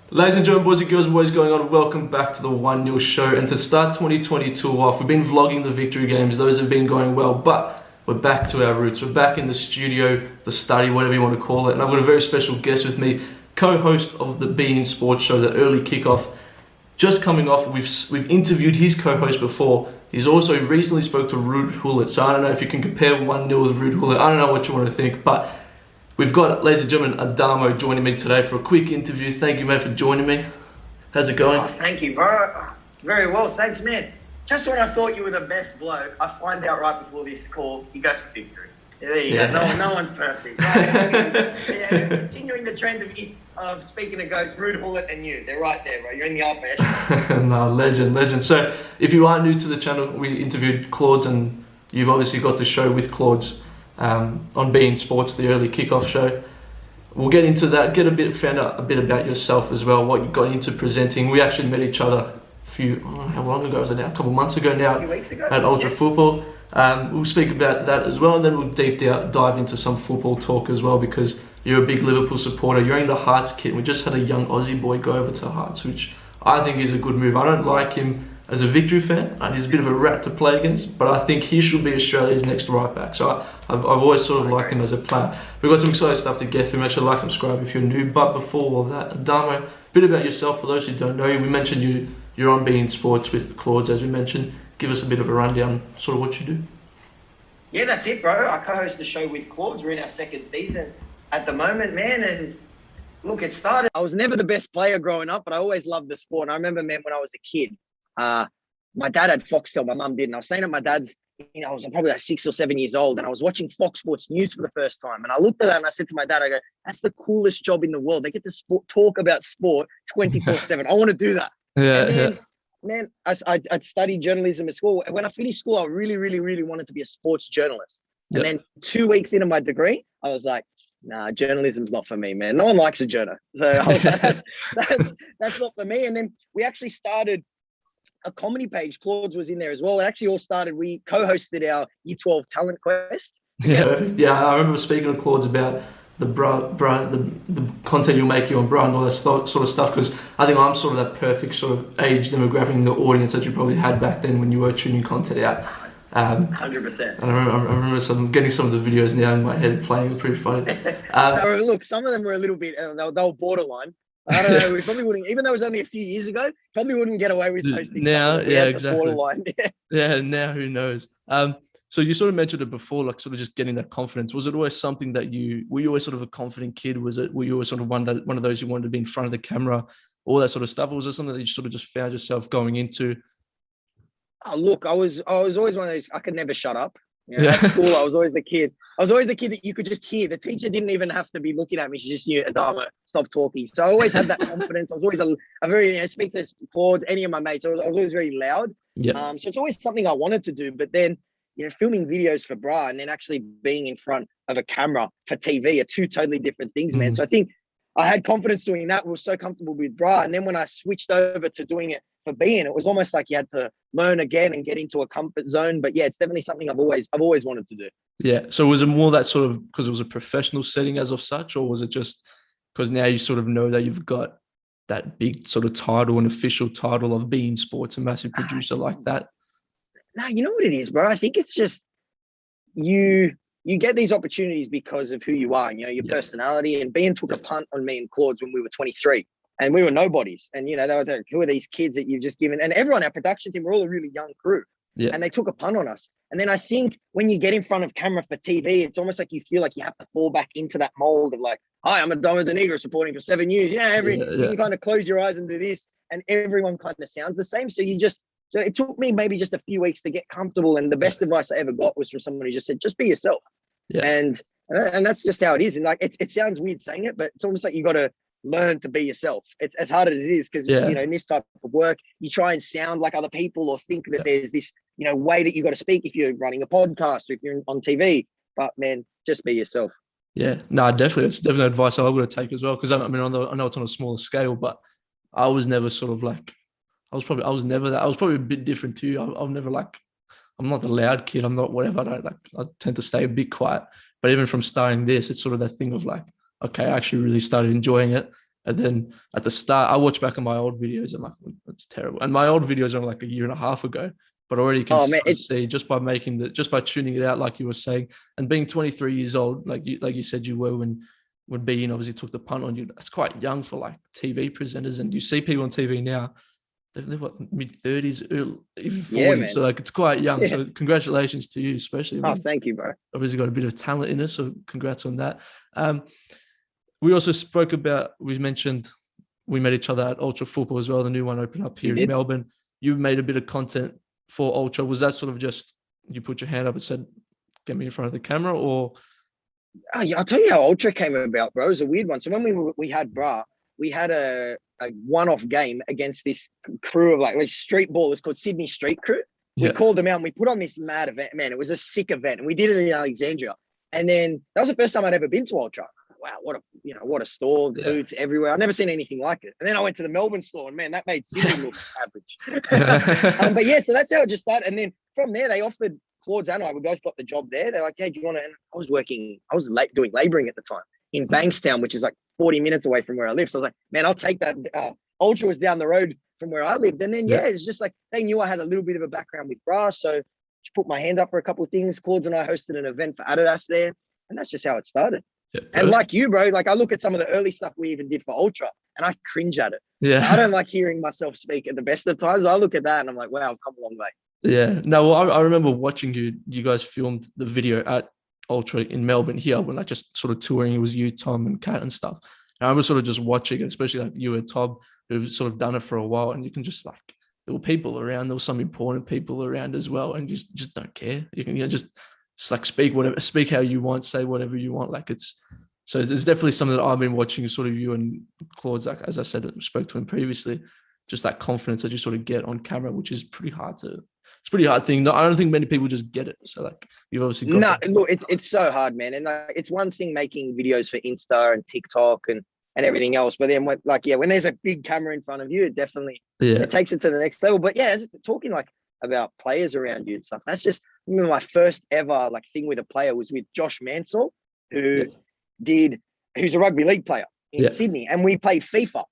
Ladies and gentlemen, boys and girls, what is going on? Welcome back to the 1-0 show. And to start 2022 off, we've been vlogging the victory games. Those have been going well, but we're back to our roots. We're back in the studio, the study, whatever you want to call it. And I've got a very special guest with me, co-host of the BEIN SPORTS show, the early kickoff. Just coming off, we've interviewed his co-host before. He's also recently spoke to Ruud. So I don't know if you can compare 1-0 with Ruud. I don't know what you want to think, but we've got, ladies and gentlemen, Adamo joining me today for a quick interview. Thank you, mate, for joining me. How's it going? Oh, thank you, bro. Very well, thanks, man. Just when I thought you were the best bloke, I find out right before this call, you go for victory. There you go. No one's perfect. Continuing the trend of speaking of goats, Ruud and you. They're right there, bro. You're in the upper echelon. No, legend. So, if you are new to the channel, we interviewed Claude, and you've obviously got the show with Claude's on BEIN Sports, the early kickoff show. We'll get into that. Find out a bit about yourself as well. What you got into presenting. We actually met each other how long ago was it now? A couple of months ago now. A few weeks ago. At Ultra Football. We'll speak about that as well, and then we'll dive into some football talk as well, because you're a big Liverpool supporter. You're in the Hearts kit. We just had a young Aussie boy go over to Hearts, which I think is a good move. I don't like him as a victory fan, and he's a bit of a rat to play against, but I think he should be Australia's next right back. So I've always sort of liked him as a player. We've got some exciting stuff to get through. Make sure to like, subscribe if you're new. But before all that, Adamo, a bit about yourself for those who don't know you. We mentioned you're on BEIN Sports with Claude, as we mentioned. Give us a bit of a rundown, sort of what you do. Yeah, that's it, bro. I co-host the show with Claude. We're in our second season at the moment, man. And look, it started. I was never the best player growing up, but I always loved the sport. And I remember, man, when I was a kid, my dad had Foxtel, my mum didn't. I was staying at my dad's, I was probably like 6 or 7 years old, and I was watching Fox Sports News for the first time. And I looked at that and I said to my dad, I go, that's the coolest job in the world. They get to talk about sport 24/7. I want to do that. Man, I'd studied journalism at school. And when I finished school, I really wanted to be a sports journalist. And then 2 weeks into my degree, I was like, nah, journalism's not for me, man. No one likes a journal. So I was like, that's not for me. And then we actually started a comedy page. Claude's was in there as well. It actually all started, we co-hosted our Year 12 Talent Quest. Yeah, I remember speaking to Claude's about the content you're making on bra and all that sort of stuff, because I think I'm sort of that perfect sort of age demographic in the audience that you probably had back then when you were tuning content out. 100%. I remember getting some of the videos now in my head playing. Pretty funny. Look, some of them were a little bit, they were borderline. I don't know. We probably wouldn't, even though it was only a few years ago, probably wouldn't get away with those things. Now, yeah, exactly. Borderline. Yeah, now who knows? So you sort of mentioned it before, like sort of just getting that confidence. Was it always something that were you always sort of a confident kid? Were you always sort of one of those who wanted to be in front of the camera, all that sort of stuff? Or was it something that you sort of just found yourself going into? Oh, look, I was always one of those. I could never shut up. At school, I was always the kid. I was always the kid that you could just hear. The teacher didn't even have to be looking at me. She just knew, Adamo, stop talking. So I always had that confidence. I was always a very, speak to Claude, any of my mates. I was always very loud. Yeah. So it's always something I wanted to do. But then, filming videos for bra and then actually being in front of a camera for TV are two totally different things, man. So I think I had confidence doing that. We were so comfortable with bra. And then when I switched over to doing it for BEIN, it was almost like you had to learn again and get into a comfort zone. But yeah, it's definitely something I've always wanted to do. Yeah. So was it more that sort of because it was a professional setting as of such, or was it just because now you sort of know that you've got that big sort of title, an official title of BEIN Sports, a massive producer like that? No, you know what it is, bro? I think it's just you get these opportunities because of who you are, your personality. And BEIN took a punt on me and Claude's when we were 23. And we were nobodies. And, they were like, who are these kids that you've just given? And everyone, our production team, we're all a really young crew. Yeah. And they took a punt on us. And then I think when you get in front of camera for TV, it's almost like you feel like you have to fall back into that mold of like, hi, I'm Adamo de Negros reporting for 7 years. You can kind of close your eyes and do this. And everyone kind of sounds the same. So so it took me maybe just a few weeks to get comfortable. And the best advice I ever got was from someone who just said, just be yourself. Yeah. And that's just how it is. And like, it sounds weird saying it, but it's almost like you got to learn to be yourself. It's as hard as it is because, in this type of work, you try and sound like other people or think that there's this, way that you got to speak if you're running a podcast or if you're on TV. But man, just be yourself. Yeah, no, definitely. It's definitely advice I would take as well. Because I know it's on a smaller scale, but I was never sort of like, I was probably a bit different to you. I'm never like, I'm not the loud kid. I'm not whatever. I tend to stay a bit quiet. But even from starting this, it's sort of that thing of like, okay, I actually really started enjoying it. And then at the start, I watch back on my old videos. I'm like, that's terrible. And my old videos are like a year and a half ago, but already you can Oh man, sort of see just by just by tuning it out, like you were saying, and being 23 years old, like you said you were when BEIN obviously took the punt on you. That's quite young for like TV presenters. And you see people on TV now, they're what, mid-30s, even 40s. yeah, man. So like it's quite young. Yeah. So congratulations to you, especially. Oh, thank you, bro. Obviously got a bit of talent in us, so congrats on that. We also spoke about, we mentioned we met each other at Ultra Football as well, the new one opened up here in Melbourne. You made a bit of content for Ultra. Was that sort of just, you put your hand up and said, get me in front of the camera, or? Oh, yeah, I'll tell you how Ultra came about, bro. It was a weird one. So when we had we had a one-off game against this crew of like street ballers called Sydney Street Crew. We called them out and we put on this mad event. Man, it was a sick event. And we did it in Alexandria. And then that was the first time I'd ever been to Ultra. Wow, what a store, boots everywhere. I've never seen anything like it. And then I went to the Melbourne store and man, that made Sydney look average. But yeah, so that's how it just started. And then from there, they offered Claude and I, we both got the job there. They're like, hey, do you want to? And I was doing labouring at the time in Bankstown, which is like 40 minutes away from where I live. So I was like, man, I'll take that. Ultra was down the road from where I lived. And then, it's just like, they knew I had a little bit of a background with brass. So just put my hand up for a couple of things. Claude and I hosted an event for Adidas there. And that's just how it started. Yeah, and like you, bro, like I look at some of the early stuff we even did for Ultra and I cringe at it. Yeah. I don't like hearing myself speak at the best of times. I look at that and I'm like, wow, I've come a long way. Yeah. No, well, I remember watching you guys filmed the video at Ultra in Melbourne here when like just sort of touring. It was you, Tom and Kat and stuff. And I was sort of just watching it, especially like you and Tom who've sort of done it for a while. And you can just like, there were people around, there were some important people around as well. And you just don't care. You can just like speak how you want, say whatever you want. Like it's definitely something that I've been watching, sort of you and Claude's, like, as I said, I spoke to him previously, just that confidence that you sort of get on camera, which is it's a pretty hard thing. I don't think many people just get it. So like you've obviously got look, it's so hard, man. And it's one thing making videos for Insta and TikTok and everything else. But then when there's a big camera in front of you, it definitely it takes it to the next level. But yeah, talking like about players around you and stuff, that's just, I remember my first ever like thing with a player was with Josh Mansell, who's a rugby league player in Sydney, and we played FIFA.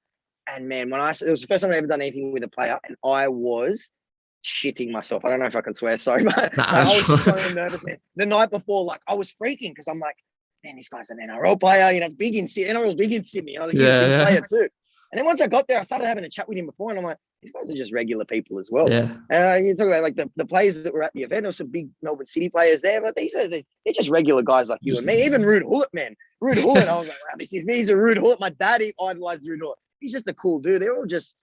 And man, it was the first time I've ever done anything with a player, and I was shitting myself. I don't know if I can swear, sorry, but I was so nervous, man. The night before, like I was freaking because I'm like, man, this guy's an NRL player, it's big in Sydney. NRL's big in Sydney. I was like, he's a big player too. And then once I got there, I started having a chat with him before, and I'm like, these guys are just regular people as well. Yeah. You talk about like the players that were at the event. There were some big Melbourne City players there, but they're just regular guys like you and me. Even Ruud Gullit, man. Ruud Gullit, I was like, wow, this is me. He's a Ruud Gullit. My dad idolized Ruud Gullit. He's just a cool dude. They're all just,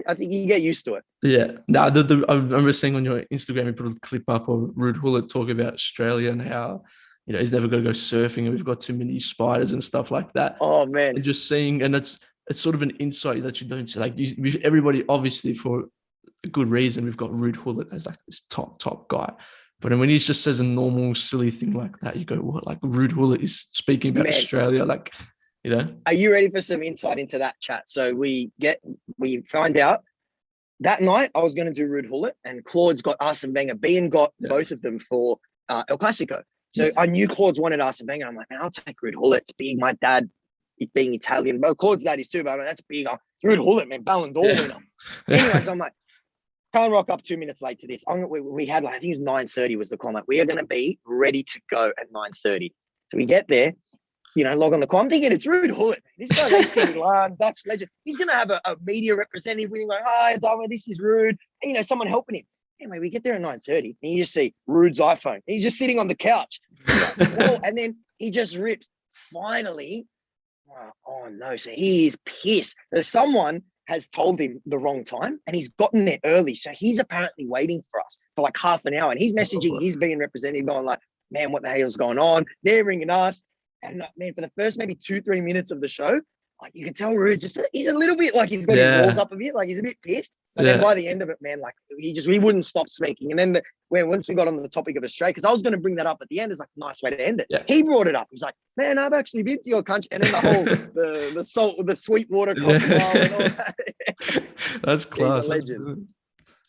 I think you get used to it. Yeah. No, I remember seeing on your Instagram, you put a clip up of Ruud Gullit talking about Australia and how, he's never going to go surfing and we've got too many spiders and stuff like that. Oh, man. And just seeing, and it's sort of an insight that you don't see. Like everybody, obviously for a good reason, we've got Ruud Gullit as like this top guy. But when he just says a normal, silly thing like that, you go, what? Like Ruud Gullit is speaking about Australia, like, Are you ready for some insight into that chat? So we find out that night I was going to do Ruud Gullit and Claude's got Arsene Wenger. BEIN got both of them for El Clasico. So I knew Claude's wanted Arsene Wenger. I'm like, man, I'll take Ruud Gullit. It's big. My dad, being Italian, but Claude's dad is too, but I mean, that's big. Ruud Gullit, man, Ballon d'Or winner. Anyways, I'm like, can't rock up 2 minutes late to this. We had like, I think it was 9:30 was the call. We are going to be ready to go at 9:30. So we get there, log on the call. I'm thinking it's Ruud Gullit. This guy's AC Milan, Dutch legend. He's going to have a media representative with him going, hi, Adamo, this is Ruud. And, someone helping him. Anyway, we get there at 9:30 and you just see Ruud's iPhone. He's just sitting on the couch. And then he just rips. Finally, oh no, so he is pissed. Someone has told him the wrong time and he's gotten there early. So he's apparently waiting for us for like half an hour and he's messaging his BEIN representative going like, man, what the hell's going on? They're ringing us. And man, for the first maybe 2-3 minutes of the show, like you can tell Ruud he's a little bit like he's got his balls up a bit, like he's a bit pissed. But then by the end of it, man, like he wouldn't stop speaking. And then once we got on the topic of Australia, because I was going to bring that up at the end, it's like a nice way to end it. Yeah. He brought it up. He's like, man, I've actually been to your country. And then the whole the sweet water crocodile and all that. That's class. Legend.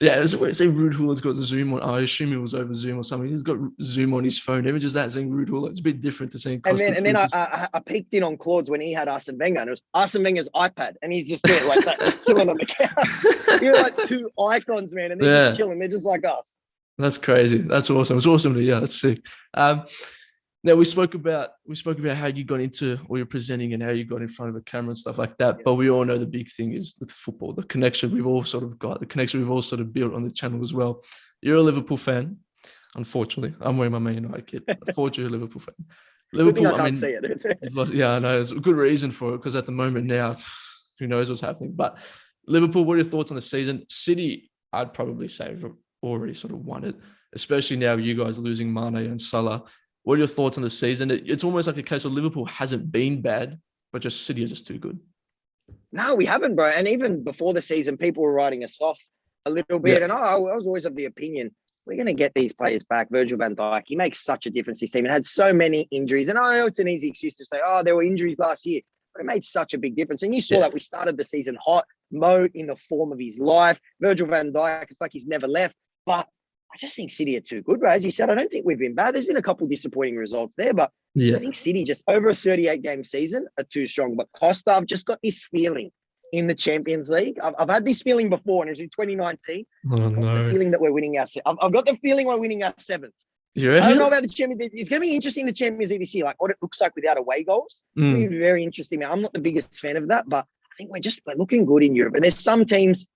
Yeah, it was say Ruud Gullit has got Zoom on. I assume it was over Zoom or something. He's got Zoom on his phone. Even just that saying Ruud Gullit, it's a bit different to saying And Costa then, and then I, Frutas. I peeked in on Claude's when he had Arsene Wenger, and it was Arsene Wenger's iPad, and he's just there like that, just chilling on the couch. You're like two icons, man, and they're just Yeah, chilling. They're just like us. that's crazy. That's awesome. It's awesome to that's sick. Now we spoke about how you got into or you're presenting and how you got in front of a camera and stuff like that. Yeah. But we all know the big thing is the football, the connection we've all sort of got, the connection we've all sort of built on the channel as well. You're a Liverpool fan, unfortunately. I'm wearing my Man United kit. Unfortunately, a Liverpool fan. Good thing I Liverpool, can't see it. you've lost, yeah, I know. There's a good reason for it because at the moment now, who knows what's happening. But Liverpool, what are your thoughts on the season? City, I'd probably say have already sort of won it, especially now you guys losing Mane and Salah. What are your thoughts on the season? It's almost like a case of Liverpool hasn't been bad, but just City are just too good. No, we haven't, bro. And even before the season, people were writing us off a little bit. Yeah. And I was always of the opinion, we're going to get these players back. Virgil van Dijk, he makes such a difference to this team. It had so many injuries. And I know it's an easy excuse to say, oh, there were injuries last year. But it made such a big difference. And you saw that we started the season hot. Mo in the form of his life. Virgil van Dijk, it's like he's never left. But I just think City are too good, bro. As you said, I don't think we've been bad. There's been a couple of disappointing results there, but I think City just over a 38-game season are too strong. But Costa, I've just got this feeling in the Champions League. I've had this feeling before, and it was in 2019. Oh, I've got the feeling that we're winning I've got the feeling we're winning our seventh. You I don't know about the Champions League. It's going to be interesting, the Champions League this year, like what it looks like without away goals. It's going to be very interesting, man. I'm not the biggest fan of that, but I think we're looking good in Europe. And there's some teams,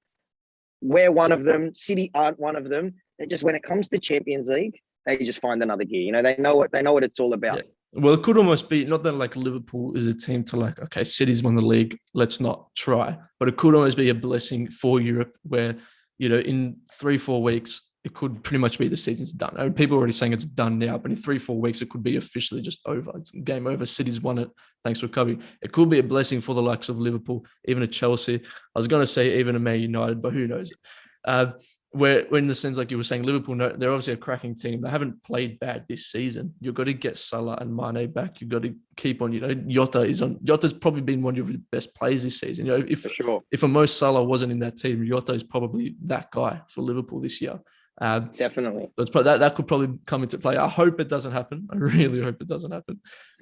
we're one of them. City aren't one of them. They just, when it comes to Champions League, they just find another gear. You know, they know what it's all about. Yeah. Well, it could almost be not that like Liverpool is a team to like, okay, City's won the league, let's not try. But it could almost be a blessing for Europe where, you know, in 3-4 weeks, it could pretty much be the season's done. I mean, people are already saying it's done now, but in 3-4 weeks, it could be officially just over. It's game over. City's won it. Thanks for coming. It could be a blessing for the likes of Liverpool, even a Chelsea. I was going to say even a Man United, but who knows? Where in the sense, like you were saying, Liverpool, they're obviously a cracking team. They haven't played bad this season. You've got to get Salah and Mane back. You've got to keep on, Jota's probably been one of your best players this season. You know, For sure. if a Mo Salah wasn't in that team, Jota is probably that guy for Liverpool this year. Definitely. That could probably come into play. I hope it doesn't happen. I really hope it doesn't happen.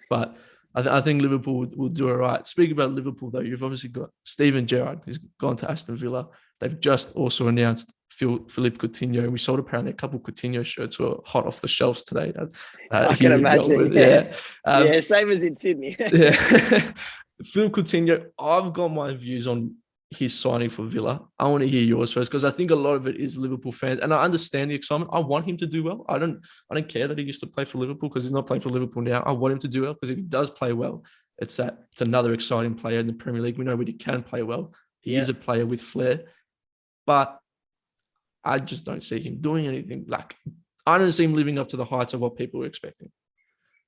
But I think Liverpool will do all right. Speaking about Liverpool, though, you've obviously got Steven Gerrard, who's gone to Aston Villa. They've just also announced Philippe Coutinho. We sold apparently a couple of Coutinho shirts were hot off the shelves today. I can imagine. Yeah. Same as in Sydney. Yeah. Philippe Coutinho, I've got my views on his signing for Villa. I want to hear yours first because I think a lot of it is Liverpool fans, and I understand the excitement. I want him to do well. I don't care that he used to play for Liverpool because he's not playing for Liverpool now. I want him to do well because if he does play well, it's another exciting player in the Premier League. We know that he can play well. He is a player with flair, but I just don't see him doing anything. Like I don't see him living up to the heights of what people were expecting.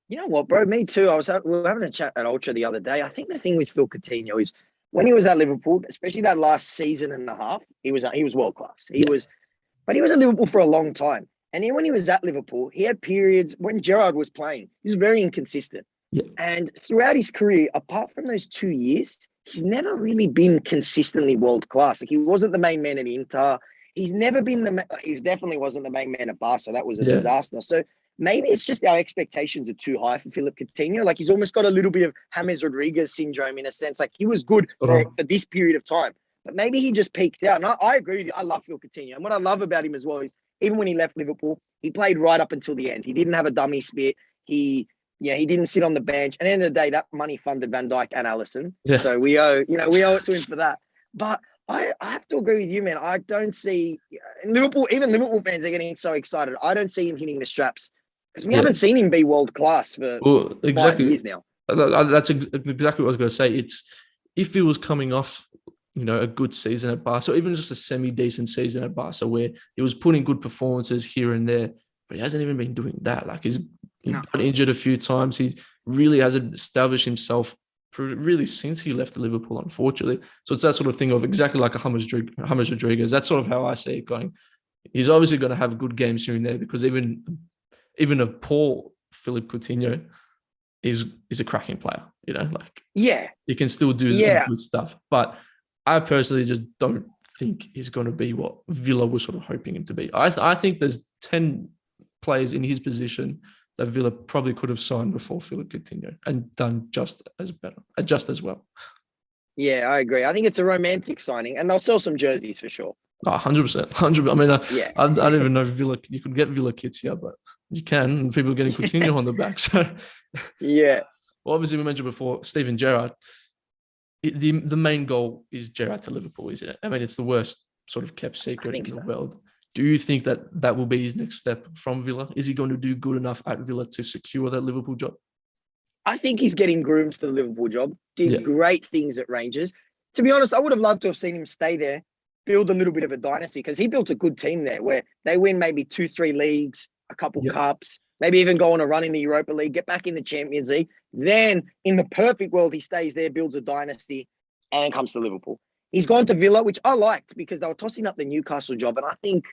You know what, bro? Me too. We were having a chat at Ultra the other day. I think the thing with Phil Coutinho is when he was at Liverpool, especially that last season and a half, he was world class. But he was at Liverpool for a long time. And then when he was at Liverpool, he had periods when Gerrard was playing. He was very inconsistent. Yeah. And throughout his career, apart from those 2 years, he's never really been consistently world class. Like he wasn't the main man at Inter. He's never been he definitely wasn't the main man at Barca. That was a disaster. So maybe it's just our expectations are too high for Philippe Coutinho. Like he's almost got a little bit of James Rodriguez syndrome in a sense. Like he was good for this period of time, but maybe he just peaked out. And I agree with you. I love Phil Coutinho. And what I love about him as well is even when he left Liverpool, he played right up until the end. He didn't have a dummy spit. He didn't sit on the bench. And at the end of the day, that money funded Van Dijk and Alisson. Yeah. So we owe it to him for that. But I have to agree with you, man. I don't see Liverpool, even Liverpool fans are getting so excited. I don't see him hitting the straps because we haven't seen him be world class for 5 years now. That's exactly what I was going to say. It's if he was coming off, a good season at Barca, or even just a semi-decent season at Barca where he was putting good performances here and there, but he hasn't even been doing that. Like he got injured a few times. He really hasn't established himself really since he left Liverpool, unfortunately. So it's that sort of thing of exactly like a James Rodriguez. That's sort of how I see it going. He's obviously going to have good games here and there because even a poor Philippe Coutinho is a cracking player, he can still do good stuff. But I personally just don't think he's going to be what Villa was sort of hoping him to be. I think there's 10 players in his position that Villa probably could have signed before Philippe Coutinho and done just as well. Yeah, I agree. I think it's a romantic signing, and they'll sell some jerseys for sure. Oh, 100%. 100%. I mean, Yeah. I don't even know Villa. You could get Villa kits here, but you can, and people are getting Coutinho on the back. So, yeah. Well, obviously, we mentioned before, Steven Gerrard. The main goal is Gerrard to Liverpool, isn't it? I mean, it's the worst sort of kept secret in the world. Do you think that will be his next step from Villa? Is he going to do good enough at Villa to secure that Liverpool job? I think he's getting groomed for the Liverpool job. Did great things at Rangers. To be honest, I would have loved to have seen him stay there, build a little bit of a dynasty, because he built a good team there where they win maybe 2-3 leagues, a couple cups, maybe even go on a run in the Europa League, get back in the Champions League. Then, in the perfect world, he stays there, builds a dynasty, and comes to Liverpool. He's gone to Villa, which I liked because they were tossing up the Newcastle job. And I think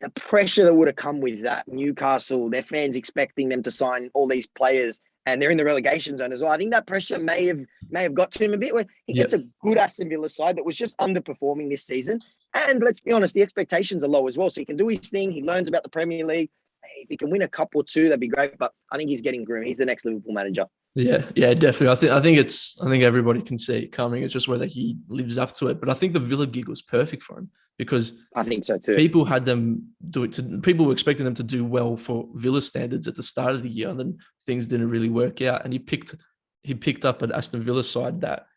the pressure that would have come with that, Newcastle, their fans expecting them to sign all these players, and they're in the relegation zone as well. I think that pressure may have got to him a bit where he gets a good Aston Villa side that was just underperforming this season. And let's be honest, the expectations are low as well. So he can do his thing. He learns about the Premier League. If he can win a cup or two, that'd be great. But I think he's getting groomed. He's the next Liverpool manager. Yeah, definitely. I think everybody can see it coming. It's just whether he lives up to it. But I think the Villa gig was perfect for him because I think so too. People had them do it. People were expecting them to do well for Villa standards at the start of the year, and then things didn't really work out. And he picked up an Aston Villa side that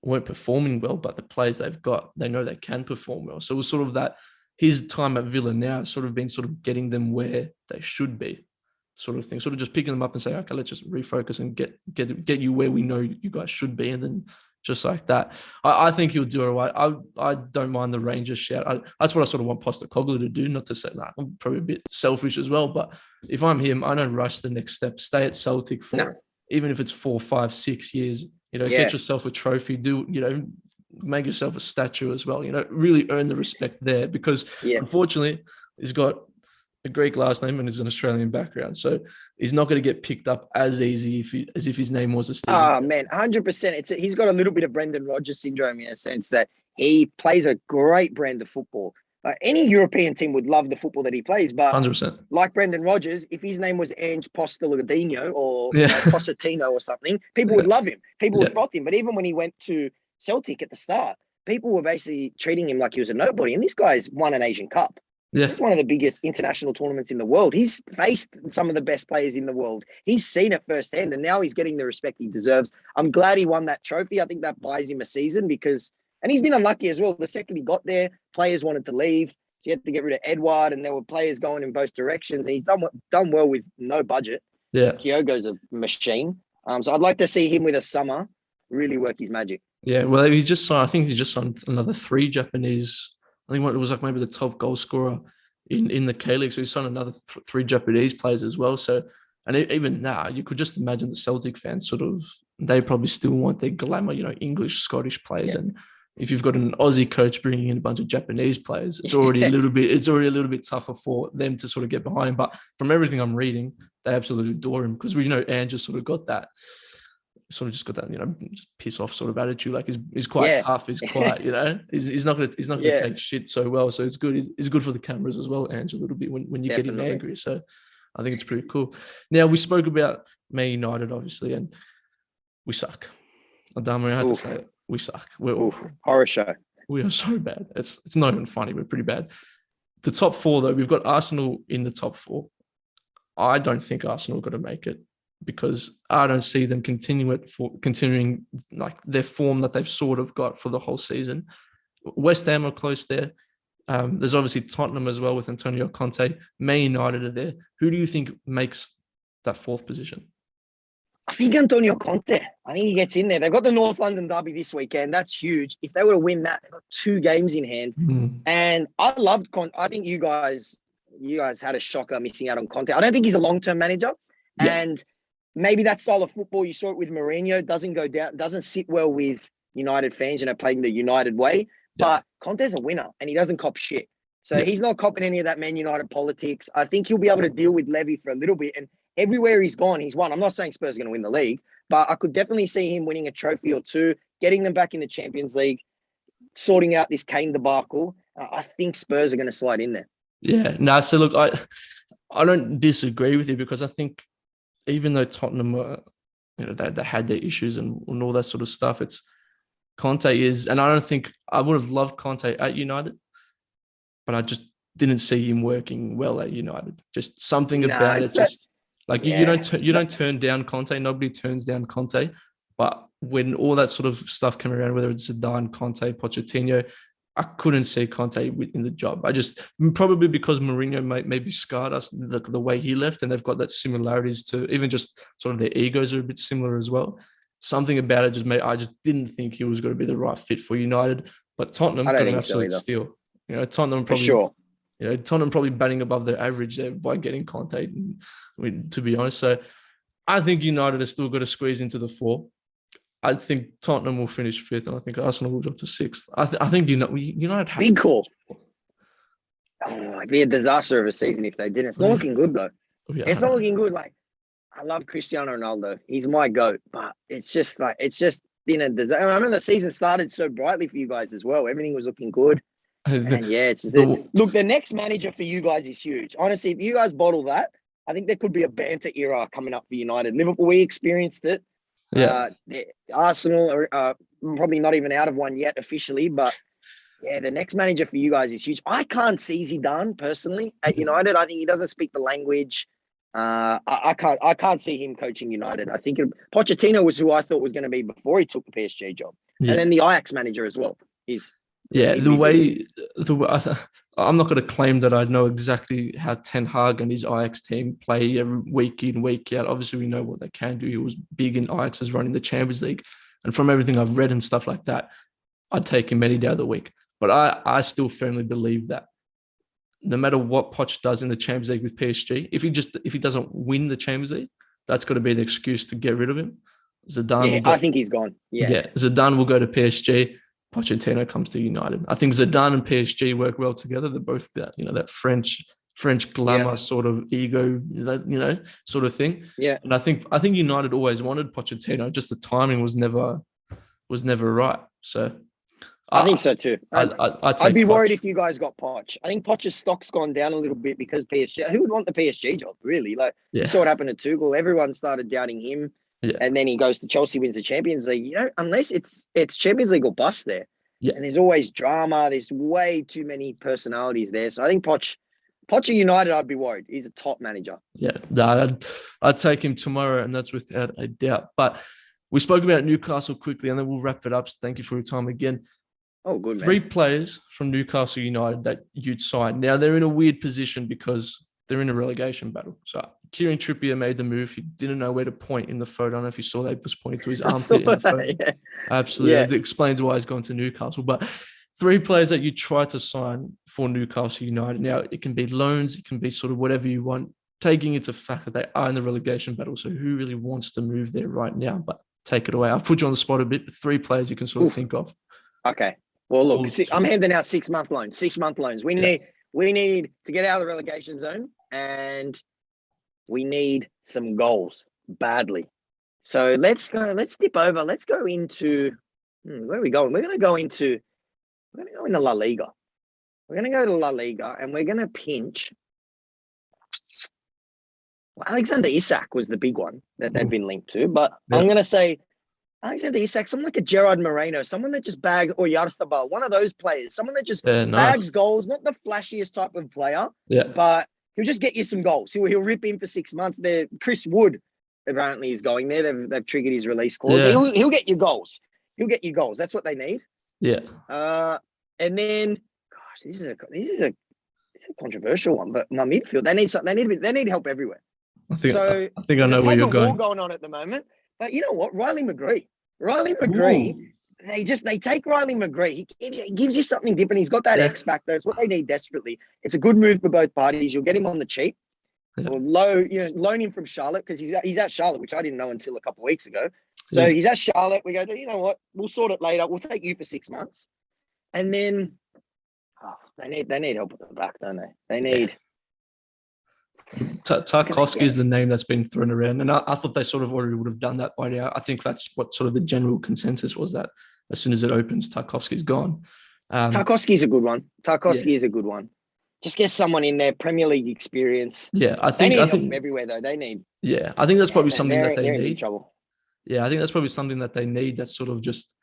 weren't performing well, but the players they've got, they know they can perform well. So it was sort of that his time at Villa now has sort of been sort of getting them where they should be. Sort of thing, sort of just picking them up and say, okay, let's just refocus and get you where we know you guys should be, and then just like that, I think he'll do all right. I don't mind the Rangers shout. That's what I sort of want Postecoglou to do. Not to say that I'm probably a bit selfish as well, but if I'm him, I don't rush the next step. Stay at Celtic for even if it's 4, 5, 6 years. Get yourself a trophy. Make yourself a statue as well. Really earn the respect there because unfortunately, he's got a Greek last name and is an Australian background. So he's not going to get picked up as easy as if his name was a Steven. Oh, man, 100%. He's got a little bit of Brendan Rodgers syndrome in a sense that he plays a great brand of football. Any European team would love the football that he plays, but 100%. Like Brendan Rodgers, if his name was Ange Postecoglou or Pochettino or something, people would love him. People would froth him. But even when he went to Celtic at the start, people were basically treating him like he was a nobody. And this guy's won an Asian Cup. Yeah. It's one of the biggest international tournaments in the world. He's faced some of the best players in the world. He's seen it firsthand, and now he's getting the respect he deserves. I'm glad he won that trophy. I think that buys him a season and he's been unlucky as well. The second he got there, players wanted to leave. So he had to get rid of Edouard, and there were players going in both directions. And he's done well with no budget. Yeah, Kyogo's a machine. So I'd like to see him with a summer really work his magic. Yeah, well, he just signed another 3 Japanese. I think it was like maybe the top goal scorer in the K-League. So he signed another 3 Japanese players as well. So, and even now, you could just imagine the Celtic fans they probably still want their glamour, English, Scottish players. Yeah. And if you've got an Aussie coach bringing in a bunch of Japanese players, it's already a little bit tougher for them to sort of get behind him. But from everything I'm reading, they absolutely adore him because we know Ange just sort of got that. Just got that, just piss off sort of attitude. Like he's quite tough. He's quite, he's not gonna take shit so well. So it's good. It's good for the cameras as well, Ange, a little bit when you get him angry. So I think it's pretty cool. Now we spoke about Man United, obviously, and we suck. Adamo, I have to say it. We suck. We're awful. Horror show. We are so bad. It's not even funny. We're pretty bad. The top 4 though, we've got Arsenal in the top 4. I don't think Arsenal are going to make it, because I don't see them continuing like their form that they've sort of got for the whole season. West Ham are close there. There's obviously Tottenham as well with Antonio Conte. Man United are there. Who do you think makes that 4th position? I think Antonio Conte. I think he gets in there. They've got the North London derby this weekend. That's huge. If they were to win that, they've got 2 games in hand. And I loved Conte. I think you guys had a shocker missing out on Conte. I don't think he's a long-term manager. Yeah. And maybe that style of football, you saw it with Mourinho, doesn't go down, doesn't sit well with United fans, playing the United way. Yeah. But Conte's a winner and he doesn't cop shit. So he's not copping any of that Man United politics. I think he'll be able to deal with Levy for a little bit. And everywhere he's gone, he's won. I'm not saying Spurs are going to win the league, but I could definitely see him winning a trophy or 2, getting them back in the Champions League, sorting out this Kane debacle. I think Spurs are going to slide in there. Yeah. No, so look, I don't disagree with you because I think even though Tottenham were, they had their issues and all that sort of stuff, it's Conte is, and I don't think I would have loved Conte at United, but I just didn't see him working well at United. Just something No, about it, it's that. just like Yeah. you don't turn down Conte. Nobody turns down Conte, but when all that sort of stuff came around, whether it's Zidane, Conte, Pochettino, I couldn't see Conte in the job. I just probably because Mourinho maybe scarred us the way he left, and they've got that similarities to even just sort of their egos are a bit similar as well. Something about it just made I just didn't think he was going to be the right fit for United. But Tottenham I don't got an think so absolute either. steal. Tottenham For probably sure. Tottenham probably batting above their average there by getting Conte. To be honest, so I think United are still got to squeeze into the four. I think Tottenham will finish fifth, and I think Arsenal will drop to sixth. I think United have Big to. call. Oh, it'd be a disaster of a season if they didn't. It's not looking good though. It's not looking good. Like, I love Cristiano Ronaldo. He's my GOAT, but it's just been a disaster. I remember the season started so brightly for you guys as well. Everything was looking good. And yeah, look, the next manager for you guys is huge. Honestly, if you guys bottle that, I think there could be a banter era coming up for United. Liverpool, we experienced it. Yeah. Arsenal are probably not even out of one yet officially, but yeah, the next manager for you guys is huge. I can't see Zidane personally at United. I think he doesn't speak the language. I can't see him coaching United. I think Pochettino was who I thought was going to be before he took the PSG job, and then the Ajax manager as well. I'm not going to claim that I know exactly how Ten Hag and his Ajax team play every week in, week out. Obviously, we know what they can do. He was big in Ajax as running the Champions League. And from everything I've read and stuff like that, I'd take him any day of the week. But I still firmly believe that no matter what Poch does in the Champions League with PSG, if he doesn't win the Champions League, that's got to be the excuse to get rid of him. I think he's gone. Yeah, Zidane will go to PSG. Pochettino comes to United. I think Zidane and PSG work well together. They're both that French glamour sort of ego, sort of thing. Yeah. And I think United always wanted Pochettino. Just the timing was never right. So I think so too. I'd be worried Poch. if you guys got Poch. I think Poch's stock's gone down a little bit because PSG. Who would want the PSG job, really? You saw what happened to Tuchel. Everyone started doubting him. Yeah. And then he goes to Chelsea, wins the Champions League. Unless it's Champions League or bust there. Yeah. And there's always drama. There's way too many personalities there. So I think Poch at United, I'd be worried. He's a top manager. Yeah, I'd take him tomorrow, and that's without a doubt. But we spoke about Newcastle quickly, and then we'll wrap it up. So thank you for your time again. Oh, good, man. 3 players from Newcastle United that you'd sign. Now, they're in a weird position because they're in a relegation battle. So Kieran Trippier made the move. He didn't know where to point in the photo. I don't know if you saw that. He was pointing to his armpit in the photo. Yeah. Absolutely. Yeah. It explains why he's gone to Newcastle. But 3 players that you try to sign for Newcastle United. Now, it can be loans. It can be sort of whatever you want, taking into fact that they are in the relegation battle. So who really wants to move there right now? But take it away. I've put you on the spot a bit, but 3 players you can sort of think of. Okay. Well, look, I'm handing out 6-month loans. 6-month loans. We need to get out of the relegation zone, and we need some goals badly. So let's dip over. Let's go into where are we going? We're going to go into La Liga. We're going to go to La Liga, and we're going to pinch. Well, Alexander Isak was the big one that they've been linked to, but I'm going to say Alexander Isak, someone like a Gerard Moreno, someone that just bags, or Yarthabal, one of those players, someone that just bags goals, not the flashiest type of player, but he'll just get you some goals. He'll rip in for 6 months. There, Chris Wood apparently is going there. They've triggered his release clause. Yeah. He'll get you goals. He'll get you goals. That's what they need. Yeah. And then, gosh, this is a controversial one, but my midfield, they need help everywhere. I think I know where you're going. There's a war going on at the moment, but you know what? Riley McGree, they take Riley McGree. He gives you something different. He's got that X factor. It's what they need desperately. It's a good move for both parties. You'll get him on the cheap. Yeah. Or loan him from Charlotte because he's at Charlotte, which I didn't know until a couple of weeks ago. So he's at Charlotte. We go, you know what? We'll sort it later. We'll take you for 6 months, and then they need help at the back, don't they? They need. Tarkowski is the name that's been thrown around, and I thought they sort of already would have done that by now. I think that's what sort of the general consensus was, that as soon as it opens, Tarkowski's gone. Tarkowski's a good one. Yeah, Tarkowski is a good one. Just get someone in there, Premier League experience. yeah. They need help from everywhere, though. They need. Yeah, I think that's Yeah, probably man, something that they they're in big need. trouble. Yeah, I think that's probably something that they need. That's sort of just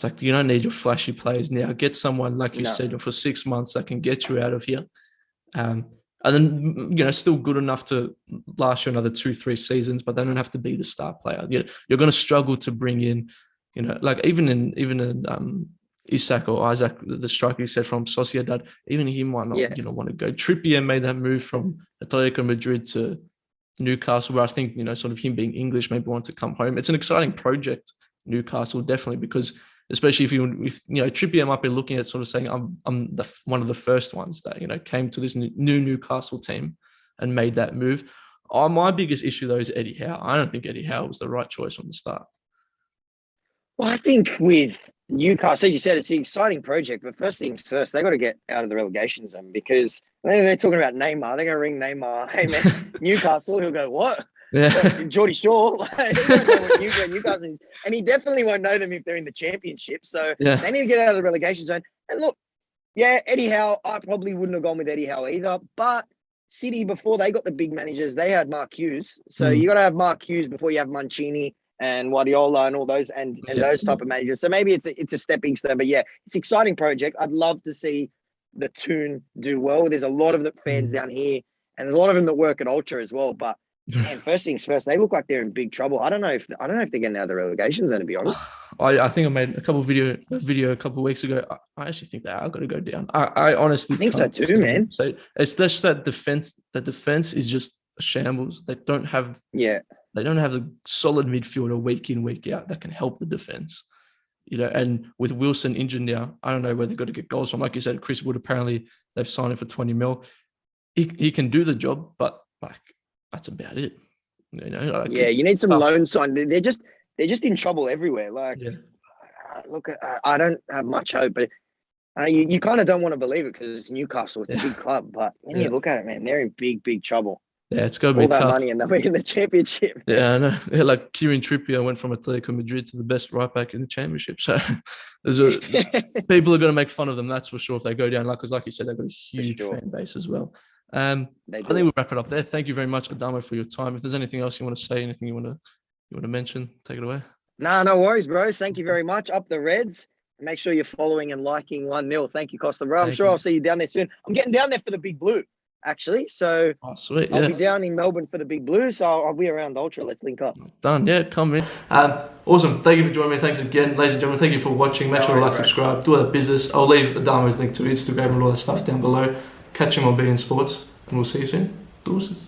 like you don't need your flashy players now. Get someone like you No. said for 6 months that can get you out of here, and then still good enough to last you another 2-3 seasons. But they don't have to be the star player. You're going to struggle to bring in, like even in Isak or Isaac, the striker you said from Sociedad, even he might not Yeah. want to go. Trippier made that move from Atletico Madrid to Newcastle, where I think sort of him being English maybe want to come home. It's an exciting project, Newcastle, definitely, because especially if Trippier might be looking at sort of saying I'm one of the first ones that came to this new Newcastle team and made that move. My biggest issue though is Eddie Howe. I don't think Eddie Howe was the right choice from the start. Well, I think with Newcastle, as you said, it's an exciting project. But first things first, they got to get out of the relegation zone because they're talking about Neymar. They're going to ring Neymar. Hey, man, Newcastle. He'll go, what? Yeah. Geordie Shaw. He don't know what Newcastle is. And he definitely won't know them if they're in the championship. So they need to get out of the relegation zone. And look, yeah, Eddie Howe, I probably wouldn't have gone with Eddie Howe either. But City, before they got the big managers, they had Mark Hughes. So you got to have Mark Hughes before you have Mancini and Guardiola and all those and those type of managers. So maybe it's a stepping stone. But yeah, it's an exciting project. I'd love to see the Toon do well. There's a lot of the fans down here, and there's a lot of them that work at Ultra as well. But man, first things first, they look like they're in big trouble. I don't know if they're getting out of the relegation zone, to be honest. I think I made a video a couple of weeks ago. I actually think they are going to go down. I honestly think so too, man. So it's just that defense. The defense is just a shambles. They don't have the solid midfielder week in, week out that can help the defense. And with Wilson injured now, I don't know where they've got to get goals from. Like you said, Chris Wood, apparently they've signed him for 20 mil. He can do the job, but like that's about it. You need some loan sign. They're just in trouble everywhere. Like, look, I don't have much hope, but you kind of don't want to believe it because it's Newcastle. It's a big club, but when you look at it, man, they're in big, big trouble. Yeah, it's going to be tough. All that money and they're in the championship. Yeah, I know. Yeah, like Kieran Trippier went from Atletico Madrid to the best right back in the championship. So people are going to make fun of them, that's for sure, if they go down. Because like you said, they've got a huge fan base as well. I think we'll wrap it up there. Thank you very much, Adamo, for your time. If there's anything else you want to say, anything you want to mention, take it away. Nah, no worries, bro. Thank you very much. Up the Reds. Make sure you're following and liking 1-0. Thank you, Costa, bro. I'm sure I'll see you down there soon. I'm getting down there for the Big Blue, actually. So sweet. I'll be down in Melbourne for the Big Blue. So I'll be around Ultra. Let's link up. Done. Yeah, come in. Awesome. Thank you for joining me. Thanks again, ladies and gentlemen. Thank you for watching. Make sure to like, subscribe, do all that business. I'll leave Adamo's link to Instagram and all that stuff down below. Catch him on BEIN Sports, and we'll see you soon. Deuces.